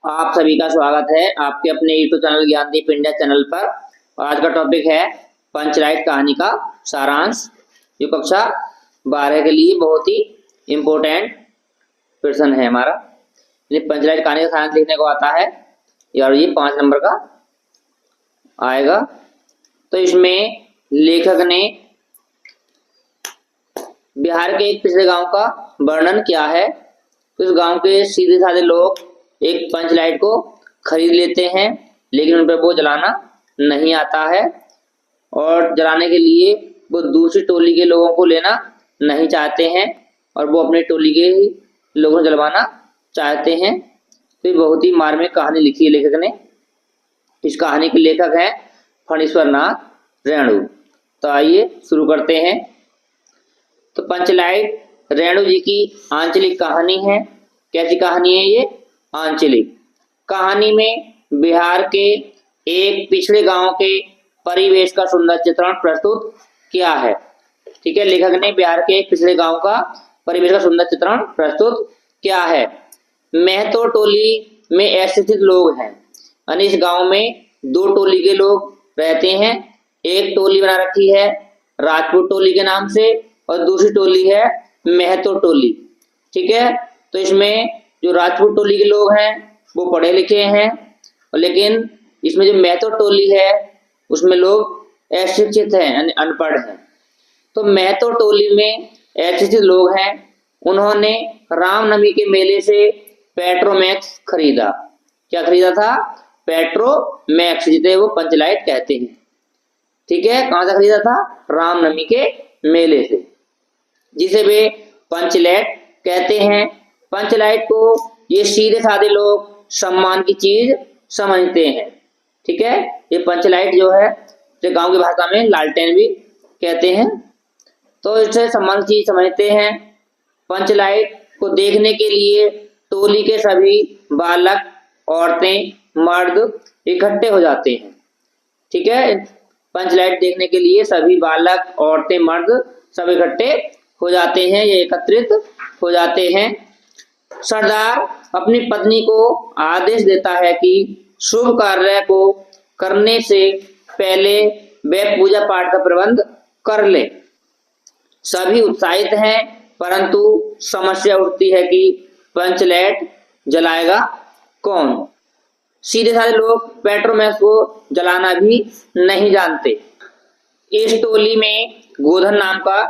आप सभी का स्वागत है आपके अपने YouTube channel Gyandeep India channel पर। आज का टॉपिक है पंचलाइट कहानी का सारांश, जो कक्षा 12 के लिए बहुत ही इम्पोर्टेंट प्रश्न है हमारा। ये पंचलाइट कहानी का सारांश लिखने को आता है और ये 5 नंबर का आएगा। तो इसमें लेखक ने बिहार के एक पिछड़े गांव का वर्णन किया है। उस गांव के सीधे साधे लोग एक पंच लाइट को खरीद लेते हैं, लेकिन उन पर वो जलाना नहीं आता है और जलाने के लिए वो दूसरी टोली के लोगों को लेना नहीं चाहते हैं और वो अपने टोली के ही लोगों को जलवाना चाहते हैं। तो ये बहुत ही मार्मिक कहानी लिखी है लेखक ने। इस कहानी के लेखक हैं फणीश्वर नाथ रेणु। तो आइए शुरू करते हैं। तो पंचलाइट रेणु जी की आंचलिक कहानी है। कैसी कहानी है ये? आंचलिक कहानी में बिहार के एक पिछड़े गांव के परिवेश का सुंदर चित्रण प्रस्तुत किया है। ठीक है, लेखक ने बिहार के एक पिछड़े गांव का परिवेश का सुंदर चित्रण प्रस्तुत किया है। महतो टोली में ऐसे स्थित लोग हैं, यानी इस गांव में 2 टोली के लोग रहते हैं। एक टोली बना रखी है राजपूत टोली के नाम से और दूसरी टोली है महतो टोली। ठीक है, तो इसमें जो राजपूत टोली के लोग हैं वो पढ़े लिखे हैं, लेकिन इसमें जो महतो टोली है उसमें लोग अशिक्षित हैं, यानी अनपढ़ हैं। तो महतो टोली में अशिक्षित लोग हैं, उन्होंने रामनवमी के मेले से पेट्रोमैक्स खरीदा। क्या खरीदा था? पेट्रोमैक्स, जिसे वो पंचलाइट कहते हैं। ठीक है, कहां से खरीदा था? रामनवमी के मेले से, जिसे वे पंचलाइट कहते हैं। पंचलाइट को ये सीधे साधे लोग सम्मान की चीज समझते हैं। ठीक है, ये पंचलाइट जो है जो गांव की भाषा में लालटेन भी कहते हैं, तो इसे सम्मान की चीज समझते हैं। पंचलाइट को देखने के लिए टोली के सभी बालक, औरतें, मर्द इकट्ठे हो जाते हैं। ठीक है, पंचलाइट देखने के लिए सभी बालक, औरतें, मर्द सब इकट्ठे हो जाते हैं, ये एकत्रित हो जाते हैं। सरदार अपनी पत्नी को आदेश देता है कि शुभ कार्य को करने से पहले वे पूजा पाठ का प्रबंध कर ले। सभी उत्साहित हैं, परंतु समस्या उठती है कि पंचलाइट जलाएगा कौन? सीधे साधे लोग पेट्रोमैक्स को जलाना भी नहीं जानते। इस टोली में गोधन नाम का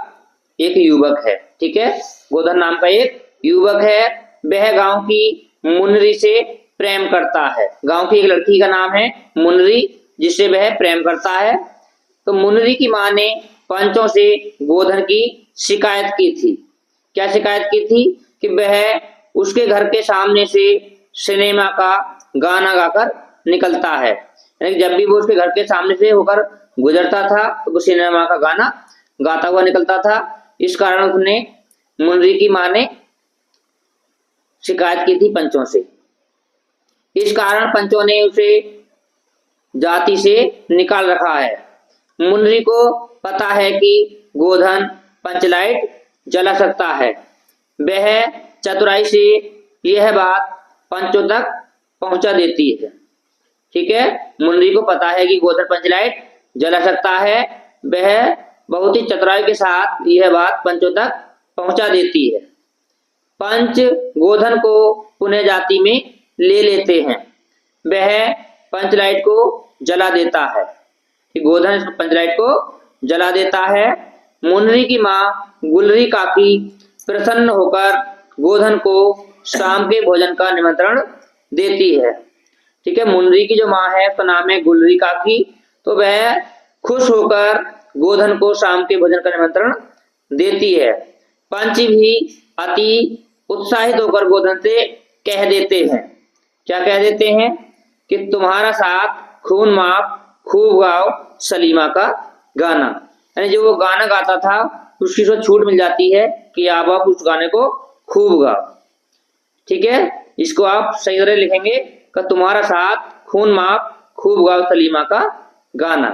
एक युवक है। ठीक है, गोधन नाम का एक युवक है। वह गांव की मुनरी से प्रेम करता है। गांव की एक लड़की का नाम है मुनरी, जिससे वह प्रेम करता है। तो मुनरी की मां ने पंचों से गोधन की शिकायत की थी। क्या शिकायत की थी? कि वह उसके घर के सामने से सिनेमा का गाना गाकर निकलता है, यानी जब भी वो उसके घर के सामने से होकर गुजरता था तो वो सिनेमा का गाना गाता हुआ निकलता था। इस कारण उसने, मुनरी की मां ने शिकायत की थी पंचों से। इस कारण पंचों ने उसे जाति से निकाल रखा है। मुनरी को पता है कि गोधन पंचलाइट जला सकता है। वह चतुराई से यह बात पंचों तक पहुंचा देती है। ठीक है, मुनरी को पता है कि गोधन पंचलाइट जला सकता है। वह बहुत ही चतुराई के साथ यह बात पंचों तक पहुंचा देती है। पंच गोधन को पुनः जाति में ले लेते हैं। वह पंचलाइट को जला देता है। गोधन पंचलाइट को जला देता है। मुनरी की मां गुलरी काकी प्रसन्न होकर गोधन को शाम के भोजन का निमंत्रण देती है। ठीक है, मुनरी की जो मां है उसका नाम है गुलरी काकी। तो वह खुश होकर गोधन को शाम के भोजन का निमंत्रण देती है। पंच भी अति उत्साहित होकर गोधन से कह देते हैं। क्या कह देते हैं? कि तुम्हारा साथ खून माप खूब गाओ सलीमा का गाना। यानी जो वो गाना गाता था उसकी तो छूट मिल जाती है कि आप उस गाने को खूब गाओ। ठीक है, इसको आप सही तरह लिखेंगे कि तुम्हारा साथ खून माप खूब गाओ सलीमा का गाना।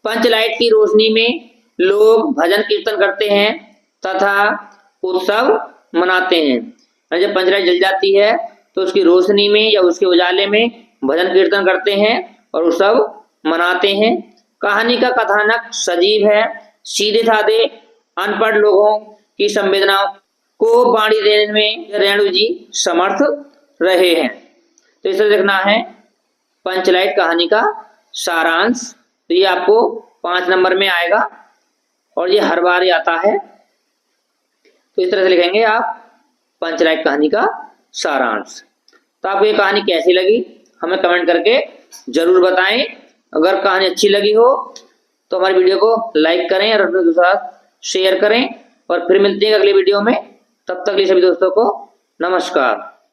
पंचलाइट की रोशनी में लोग भजन कीर्तन करते हैं तथा उत्सव मनाते हैं। जब पंचलाइट जल जाती है तो उसकी रोशनी में या उसके उजाले में भजन कीर्तन करते हैं और उत्सव मनाते हैं। कहानी का कथानक सजीव है, सीधे साधे अनपढ़ लोगों की संवेदनाओं को बाणी देने में रेणु जी समर्थ रहे हैं। तो इसे देखना है पंचलाइट कहानी का सारांश। तो ये आपको 5 नंबर में आएगा और ये हर बार ही आता है। तो इस तरह से लिखेंगे आप पंचलाइट कहानी का सारांश। तो आपको ये कहानी कैसी लगी हमें कमेंट करके जरूर बताएं। अगर कहानी अच्छी लगी हो तो हमारी वीडियो को लाइक करें और अपने दोस्तों के साथ शेयर करें और फिर मिलते हैं अगले वीडियो में। तब तक के लिए सभी दोस्तों को नमस्कार।